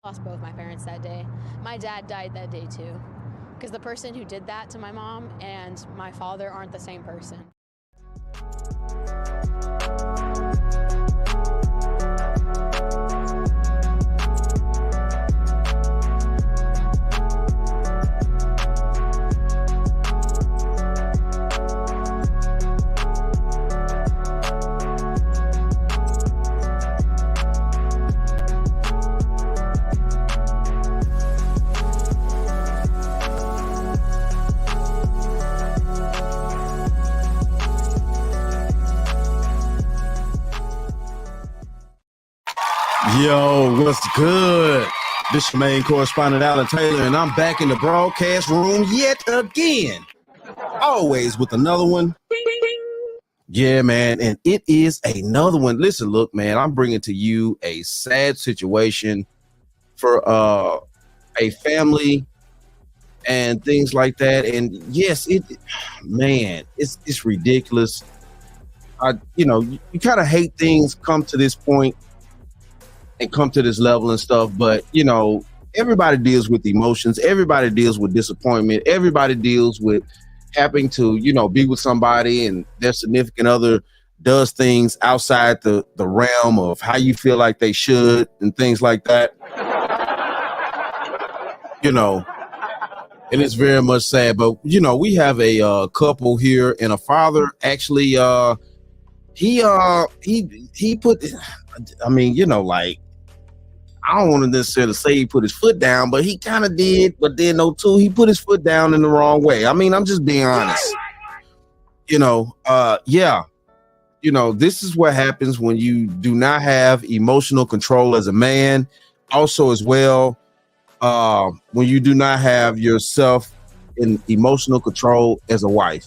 Lost both my parents that day. My dad died that day too, because the person who did that to my mom and my father aren't the same person. Yo, what's good? This is your main correspondent, Alan Taylor, and I'm back in the broadcast room yet again. Always with another one. Yeah, man, and it is another one. Listen, look, man, I'm bringing to you a sad situation for a family and things like that. And yes, it's ridiculous. You kind of hate things come to this point and come to this level and stuff, but everybody deals with emotions, everybody deals with disappointment, everybody deals with having to be with somebody and their significant other does things outside the realm of how you feel like they should and things like that. And it's very much sad, but we have a couple here, and a father actually he put, like, I don't want to necessarily say he put his foot down, but he kind of did. But then, he put his foot down in the wrong way. I mean, I'm just being honest. This is what happens when you do not have emotional control as a man. Also, as well, when you do not have yourself in emotional control as a wife.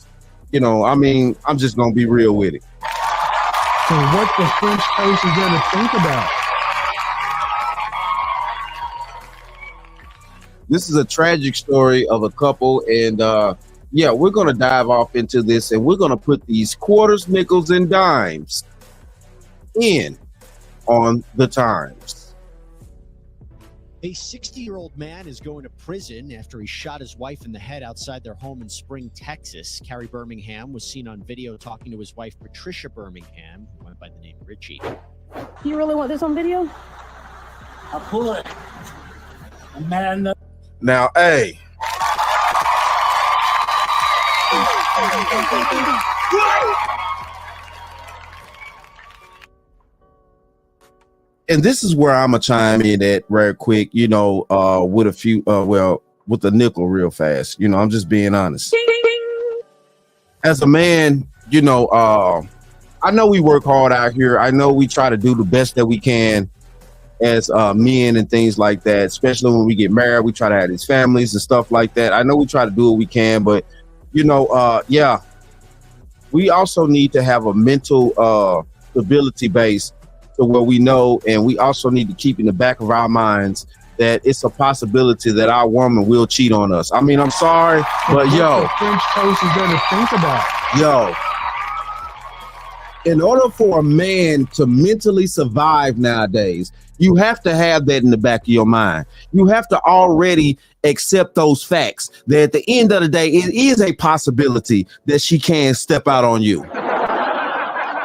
I'm just gonna be real with it. So, what the French toast is there to think about? This is a tragic story of a couple, and we're going to dive off into this, and we're going to put these quarters, nickels, and dimes in on the times. A 60-year-old man is going to prison after he shot his wife in the head outside their home in Spring, Texas. Carrie Birmingham was seen on video talking to his wife, Patricia Birmingham, who went by the name Richie. You really want this on video? I'll pull it. Man. Now, hey. And this is where I'm going to chime in at right quick, with a few, with a nickel real fast. I'm just being honest. As a man, I know we work hard out here. I know we try to do the best that we can as men and things like that, especially when we get married. We try to have these families and stuff like that. I know we try to do what we can, but we also need to have a mental stability base to where we know, and we also need to keep in the back of our minds that it's a possibility that our woman will cheat on us. I mean, I'm sorry, but the French toast is there to think about? In order for a man to mentally survive nowadays, you have to have that in the back of your mind. You have to already accept those facts that at the end of the day, it is a possibility that she can step out on you.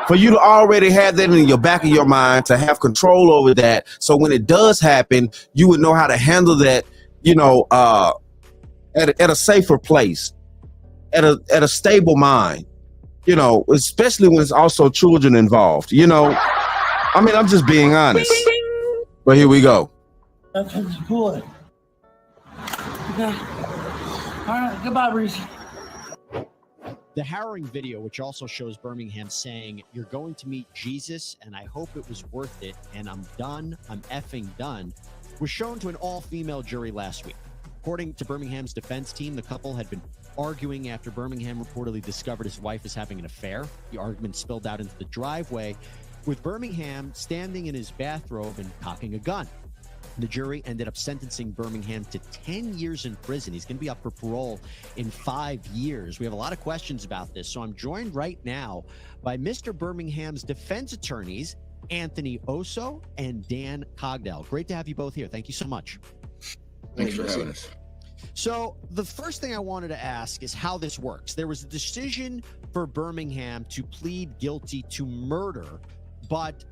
For you to already have that in your back of your mind, to have control over that. So when it does happen, you would know how to handle that, at a safer place, at a stable mind. Especially when it's also children involved, I'm just being honest. But here we go. That's what you pull it. Okay. All right, goodbye, Reese. The harrowing video, which also shows Birmingham saying, "You're going to meet Jesus, and I hope it was worth it, and I'm done, I'm effing done," was shown to an all-female jury last week. According to Birmingham's defense team, the couple had been arguing after Birmingham reportedly discovered his wife is having an affair. The argument spilled out into the driveway, with Birmingham standing in his bathrobe and cocking a gun. The jury ended up sentencing Birmingham to 10 years in prison. He's going to be up for parole in 5 years. We have a lot of questions about this, so I'm joined right now by Mr. Birmingham's defense attorneys, Anthony Oso and Dan Cogdell. Great to have you both here. Thank you so much. Thanks for having us. So the first thing I wanted to ask is how this works. There was a decision for Birmingham to plead guilty to murder, but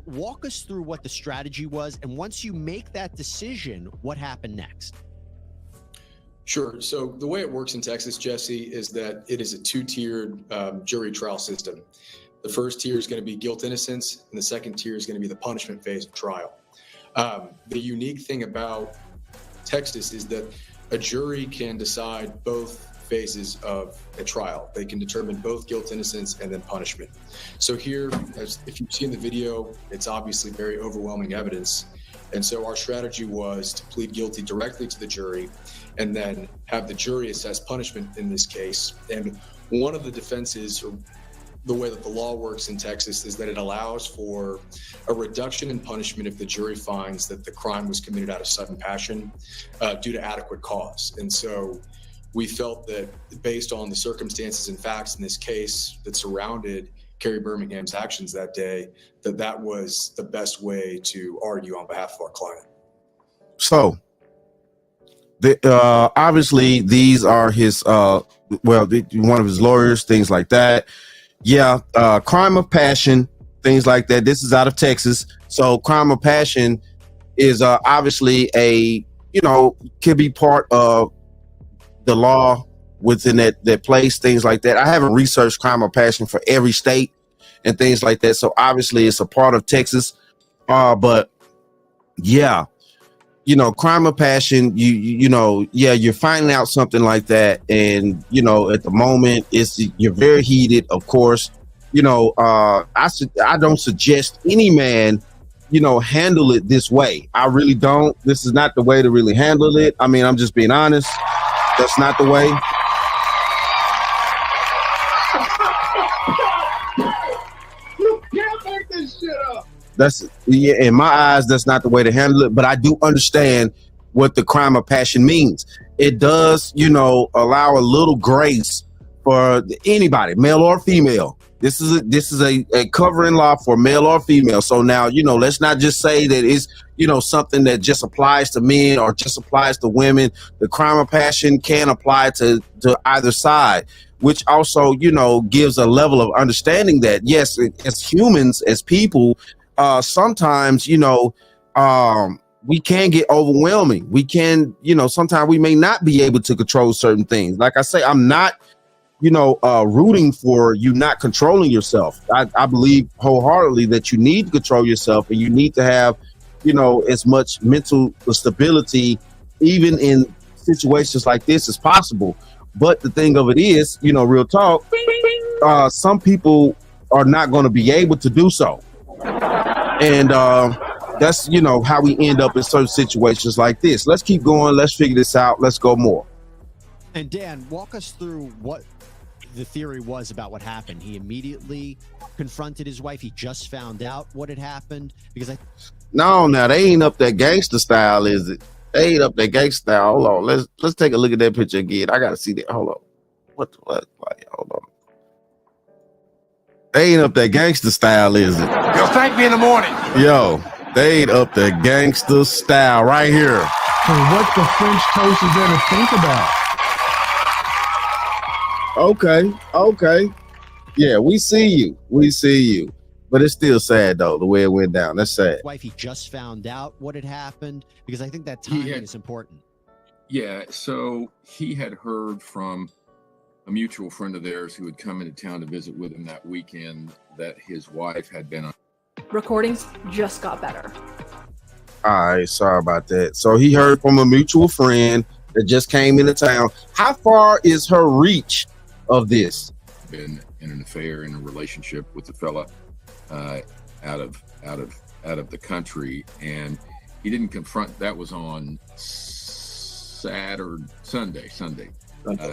walk us through what the strategy was. And once you make that decision, what happened next? Sure. So the way it works in Texas, Jesse, is that it is a two-tiered jury trial system. The first tier is going to be guilt innocence, and the second tier is going to be the punishment phase of trial. The unique thing about Texas is that a jury can decide both phases of a trial. They can determine both guilt, innocence, and then punishment. So here, as if you've seen the video, it's obviously very overwhelming evidence. And so our strategy was to plead guilty directly to the jury and then have the jury assess punishment in this case. And one of the defenses, or the way that the law works in Texas, is that it allows for a reduction in punishment if the jury finds that the crime was committed out of sudden passion due to adequate cause. And so we felt that based on the circumstances and facts in this case that surrounded Kerry Birmingham's actions that day, that was the best way to argue on behalf of our client. So, obviously, these are his, one of his lawyers, things like that. Yeah, crime of passion, things like that. This is out of Texas. So crime of passion is obviously could be part of the law within that place, things like that. I haven't researched crime of passion for every state and things like that. So obviously it's a part of Texas. But yeah, crime of passion, you're finding out something like that. And, at the moment you're very heated, of course. I don't suggest any man, handle it this way. I really don't. This is not the way to really handle it. I mean, I'm just being honest. That's not the way. You can't make this shit up. In my eyes, that's not the way to handle it. But I do understand what the crime of passion means. It does, allow a little grace for anybody, male or female. This is a covering law for male or female. So now, let's not just say that it's, something that just applies to men or just applies to women. The crime of passion can apply to either side, which also, gives a level of understanding that, yes, as humans, as people, sometimes, we can get overwhelming. We can, sometimes we may not be able to control certain things. Like I say, I'm not, rooting for you not controlling yourself. I believe wholeheartedly that you need to control yourself, and you need to have, as much mental stability, even in situations like this, as possible. But the thing of it is, real talk, some people are not going to be able to do so. And that's, how we end up in certain situations like this. Let's keep going. Let's figure this out. Let's go more. And Dan, walk us through what the theory was about what happened. He immediately confronted his wife. He just found out what had happened because now they ain't up that gangster style, is it? They ain't up that gangster style. Hold on. Let's take a look at that picture again. I gotta see that. Hold on. What? Hold on. They ain't up that gangster style, is it? You'll thank me in the morning. Yo, they ain't up that gangster style right here. So what the French toast is there to think about? Okay. Yeah, we see you. But it's still sad, though, the way it went down. That's sad. Wife, he just found out what had happened, because I think that timing is important. Yeah, so he had heard from a mutual friend of theirs who had come into town to visit with him that weekend that his wife had been on. Recordings just got better. All right, sorry about that. So he heard from a mutual friend that just came into town. How far is her reach of this? Been in an affair, in a relationship with the fella out of the country, and he didn't confront. That was on Sunday.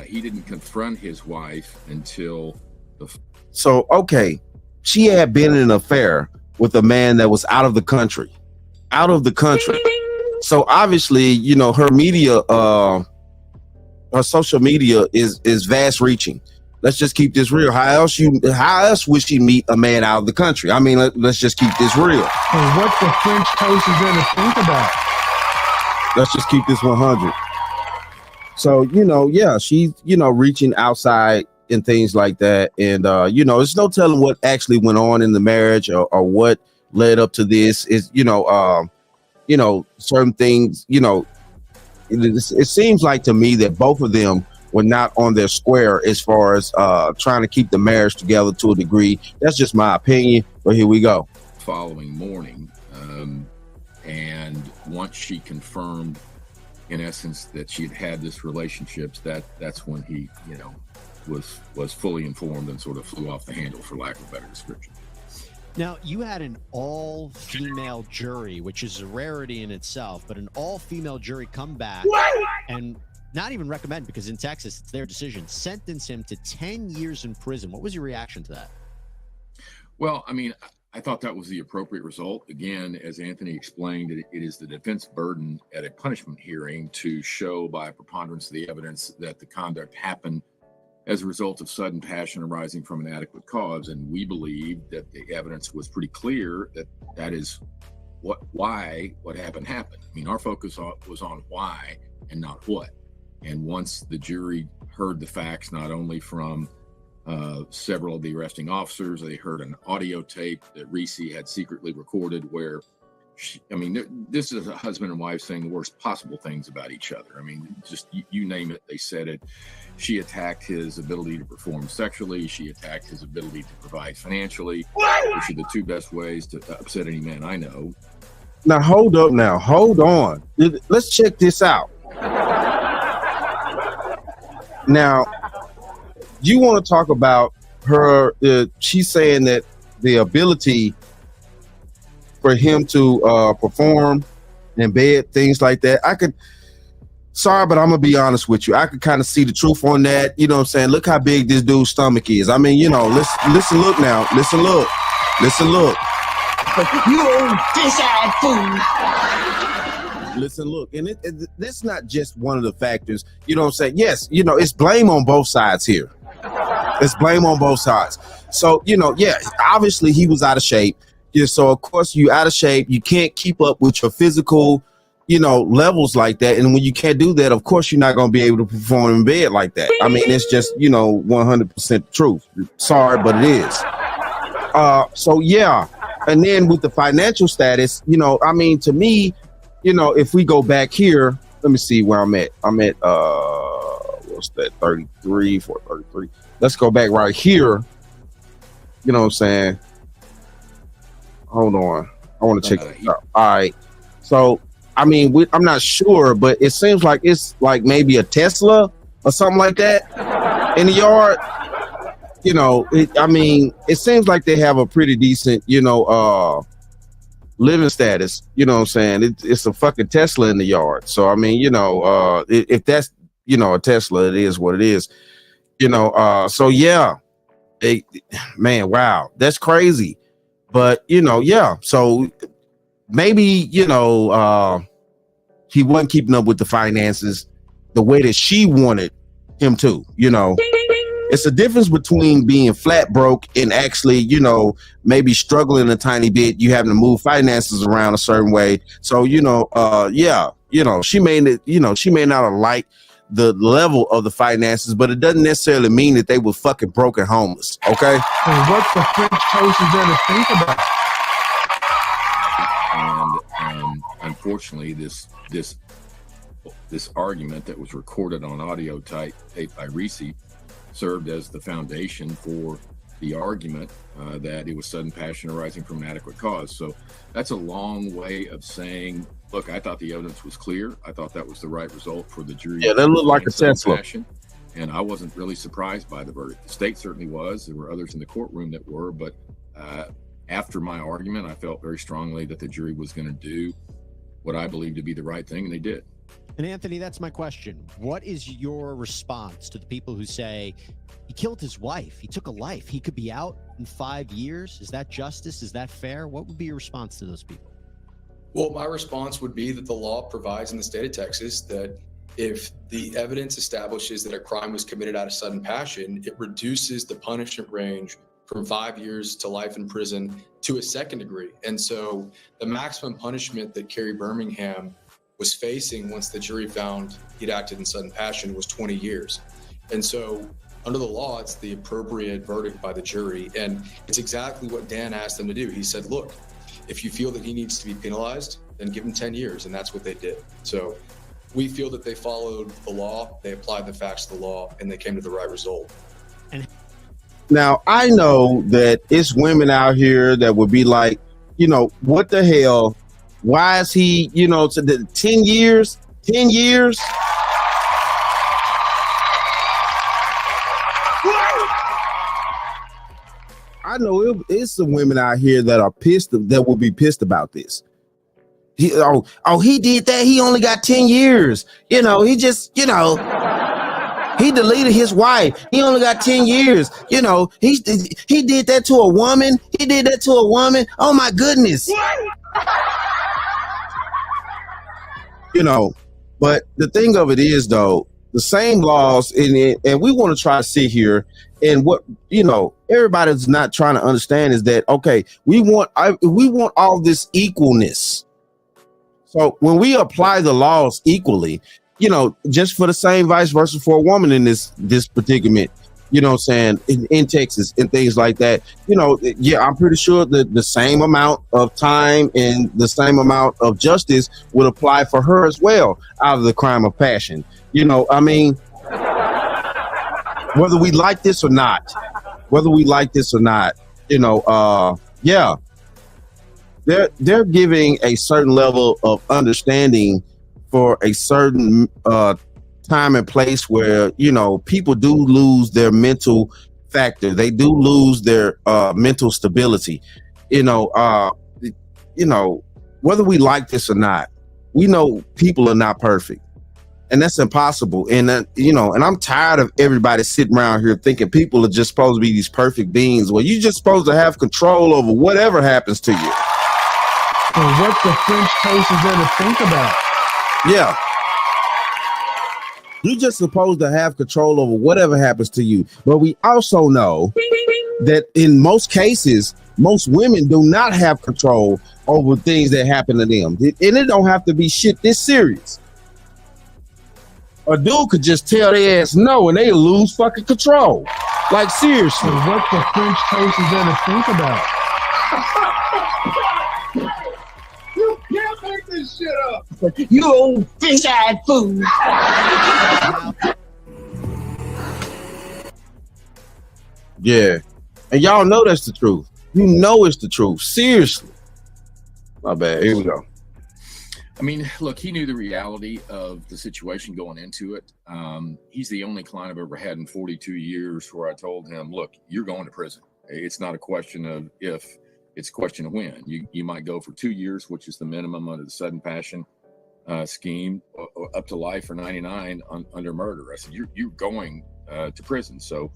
He didn't confront his wife until So okay, she had been in an affair with a man that was out of the country. So obviously, her media, her social media is vast reaching. Let's just keep this real. How else would she meet a man out of the country? I mean, let's just keep this real. And what the French toast is there to think about? Let's just keep this 100. So, yeah, she's, reaching outside and things like that. And, there's no telling what actually went on in the marriage or what led up to this. Is, certain things, it seems like to me that both of them were not on their square as far as trying to keep the marriage together to a degree. That's just my opinion, but here we go. Following morning, and once she confirmed, in essence, that she had this relationship, that's when he, was fully informed and sort of flew off the handle, for lack of a better description. Now, you had an all-female jury, which is a rarity in itself, but an all-female jury come back and not even recommend, because in Texas, it's their decision, sentence him to 10 years in prison. What was your reaction to that? Well, I mean, I thought that was the appropriate result. Again, as Anthony explained, it is the defense burden at a punishment hearing to show by a preponderance of the evidence that the conduct happened as a result of sudden passion arising from an inadequate cause. And we believe that the evidence was pretty clear that is why what happened. I mean, our focus was on why and not what. And once the jury heard the facts, not only from several of the arresting officers, they heard an audio tape that Reese had secretly recorded where this is a husband and wife saying the worst possible things about each other. I mean, just you name it, they said it. She attacked his ability to perform sexually. She attacked his ability to provide financially, which are the two best ways to upset any man I know. Now, hold up now. Hold on. Let's check this out. Now, you want to talk about her, she's saying that the ability for him to perform in bed, things like that. Sorry, but I'm going to be honest with you. I could kind of see the truth on that. You know what I'm saying? Look how big this dude's stomach is. I mean, listen, look now. Listen, look. You old fish-eyed fool. Listen, look. And that's not just one of the factors. You know what I'm saying? Yes, it's blame on both sides here. It's blame on both sides. So, obviously he was out of shape. Yeah, so of course you out of shape. You can't keep up with your physical, levels like that. And when you can't do that, of course you're not going to be able to perform in bed like that. I mean, it's just, 100% truth. Sorry, but it is. So yeah. And then with the financial status, to me, if we go back here, let me see where I'm at. I'm at, what's that? 33. Let's go back right here. You know what I'm saying? Hold on. I want to check it out. All right. So, I'm not sure, but it seems like it's like maybe a Tesla or something like that in the yard. It seems like they have a pretty decent, living status. You know what I'm saying? It's a fucking Tesla in the yard. So, if that's, a Tesla, it is what it is. So yeah. Man, wow. That's crazy. But, yeah, so maybe, he wasn't keeping up with the finances the way that she wanted him to, It's a difference between being flat broke and actually, maybe struggling a tiny bit. You having to move finances around a certain way. So, she may not have liked the level of the finances, but it doesn't necessarily mean that they were fucking broke and homeless. Okay. And what the French toast is there to think about? And unfortunately, this argument that was recorded on audio tape by Reese served as the foundation for the argument that it was sudden passion arising from an adequate cause. So that's a long way of saying, look, I thought the evidence was clear. I thought that was the right result for the jury. Yeah, that looked like a Tesla. And I wasn't really surprised by the verdict. The state certainly was. There were others in the courtroom that were. But after my argument, I felt very strongly that the jury was going to do what I believed to be the right thing, and they did. And Anthony, that's my question. What is your response to the people who say he killed his wife? He took a life. He could be out in 5 years. Is that justice? Is that fair? What would be your response to those people? Well, my response would be that the law provides in the state of Texas that if the evidence establishes that a crime was committed out of sudden passion, it reduces the punishment range from 5 years to life in prison to a second degree. And so the maximum punishment that Carrie Birmingham was facing once the jury found he'd acted in sudden passion was 20 years. And so under the law, it's the appropriate verdict by the jury. And it's exactly what Dan asked them to do. He said, look, if you feel that he needs to be penalized, then give him 10 years. And that's what they did. So we feel that they followed the law, they applied the facts to the law, and they came to the right result. Now, I know that it's women out here that would be like, you know, what the hell? Why is he, you know, to the 10 years? 10 years? I know it's some women out here that are pissed, that will be pissed about this. He did that. He only got 10 years. You know, he just, you know, he deleted his wife. He only got 10 years. You know, he did that to a woman. He did that to a woman. Oh my goodness. You know, but the thing of it is though, the same laws in it, and we want to try to sit here and what, you know, everybody's not trying to understand is that, okay, we want all this equalness. So when we apply the laws equally, you know, just for the same vice versa for a woman in this predicament, you know what I'm saying, in Texas and things like that, you know, yeah, I'm pretty sure that the same amount of time and the same amount of justice would apply for her as well out of the crime of passion. You know, I mean, whether we like this or not, you know, yeah. They're giving a certain level of understanding for a certain time and place where, you know, people do lose their mental factor. They do lose their mental stability. You know, whether we like this or not, we know people are not perfect. And that's impossible. And, you know, and I'm tired of everybody sitting around here thinking people are just supposed to be these perfect beings. Well, you're just supposed to have control over whatever happens to you. And what the French toast is there to think about? Yeah. You're just supposed to have control over whatever happens to you. But we also know that in most cases, most women do not have control over things that happen to them. And it don't have to be shit this serious. A dude could just tell their ass no and they lose fucking control. Like, seriously. And what the French toast is there to think about? You can't make this shit up. You old fish-eyed fool. Yeah. And y'all know that's the truth. You know it's the truth. Seriously. My bad. Here we go. I mean, look, he knew the reality of the situation going into it. He's the only client I've ever had in 42 years where I told him, look, you're going to prison. It's not a question of if, it's a question of when. You might go for 2 years, which is the minimum under the sudden passion scheme, or up to life or 99 under murder. I said, you're going to prison. So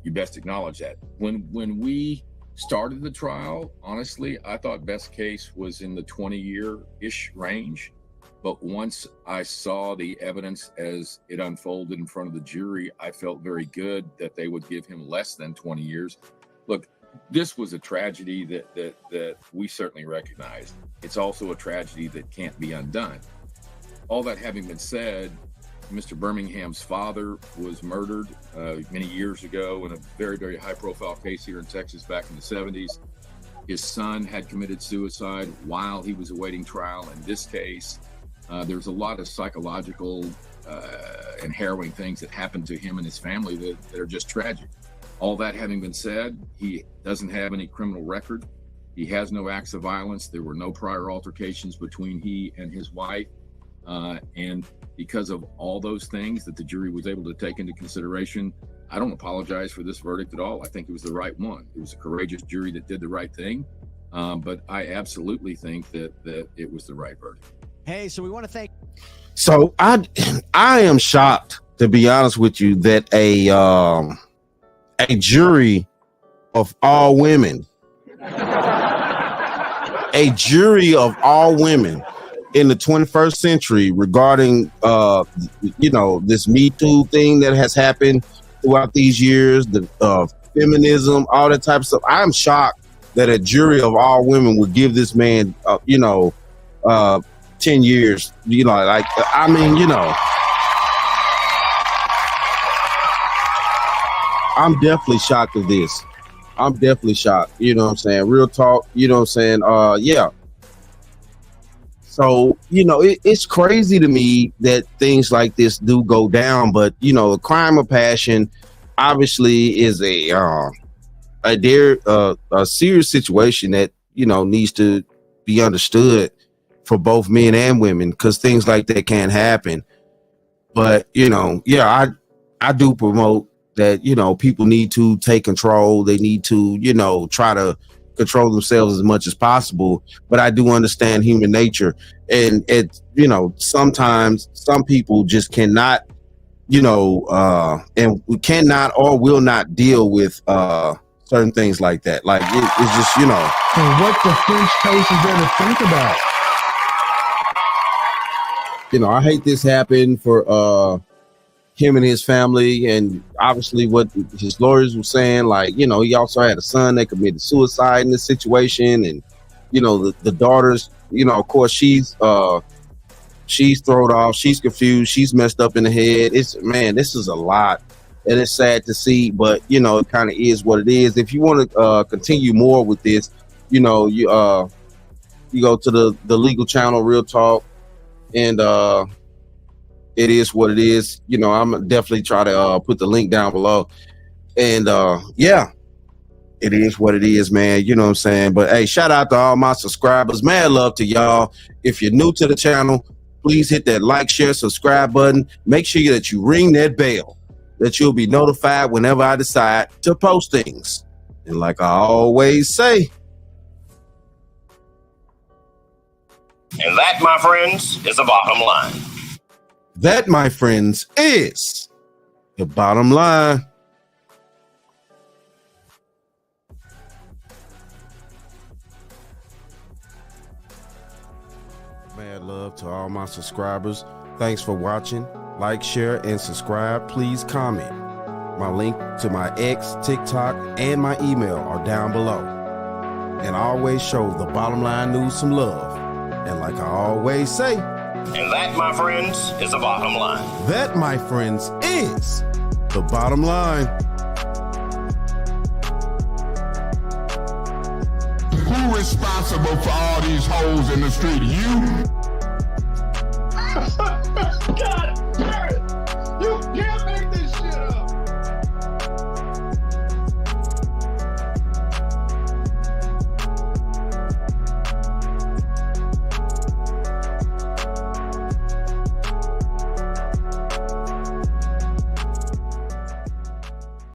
you best acknowledge that. When we started the trial, honestly, I thought best case was in the 20-year-ish range. But once I saw the evidence as it unfolded in front of the jury, I felt very good that they would give him less than 20 years. Look, this was a tragedy that we certainly recognize. It's also a tragedy that can't be undone. All that having been said, Mr. Birmingham's father was murdered many years ago in a very, very high-profile case here in Texas back in the 70s. His son had committed suicide while he was awaiting trial in this case. There's a lot of psychological and harrowing things that happened to him and his family that are just tragic. All that having been said, he doesn't have any criminal record. He has no acts of violence. There were no prior altercations between he and his wife. And because of all those things that the jury was able to take into consideration, I don't apologize for this verdict at all. I think it was the right one. It was a courageous jury that did the right thing. But I absolutely think that it was the right verdict. Hey, so we want to thank. So I am shocked, to be honest with you, that a jury of all women, in the 21st century regarding, this Me Too thing that has happened throughout these years, the feminism, all that type of stuff. I'm shocked that a jury of all women would give this man, 10 years. I'm definitely shocked of this. I'm definitely shocked. You know what I'm saying? Real talk. You know what I'm saying? Yeah. So, it's crazy to me that things like this do go down, but, a crime of passion obviously is a serious situation that, needs to be understood for both men and women, because things like that can't happen. But, I do promote that, people need to take control. They need to, try to control themselves as much as possible. But I do understand human nature. And sometimes some people just cannot, and we cannot or will not deal with certain things like that. Like it's just, So what the French toast is there to think about? I hate this happened for him and his family, and obviously what his lawyers were saying, like, he also had a son that committed suicide in this situation, and the daughters, of course she's thrown off, she's confused, she's messed up in the head. This is a lot, and it's sad to see, but it kind of is what it is. If you want to continue more with this, you go to the legal channel, Real Talk, and it is what it is. I'm definitely try to put the link down below. And it is what it is, man. You know what I'm saying? But hey, shout out to all my subscribers. Mad love to y'all. If you're new to the channel, please hit that like, share, subscribe button. Make sure that you ring that bell, that you'll be notified whenever I decide to post things. And like I always say, and that, my friends, is the bottom line. That, my friends, is the bottom line. Mad love to all my subscribers. Thanks for watching. Like, share, and subscribe. Please comment. My link to my X, TikTok, and my email are down below. And I always show the Bottom Line News some love. And like I always say, and that, my friends, is the bottom line. That, my friends, is the bottom line. Who responsible for all these holes in the street? You?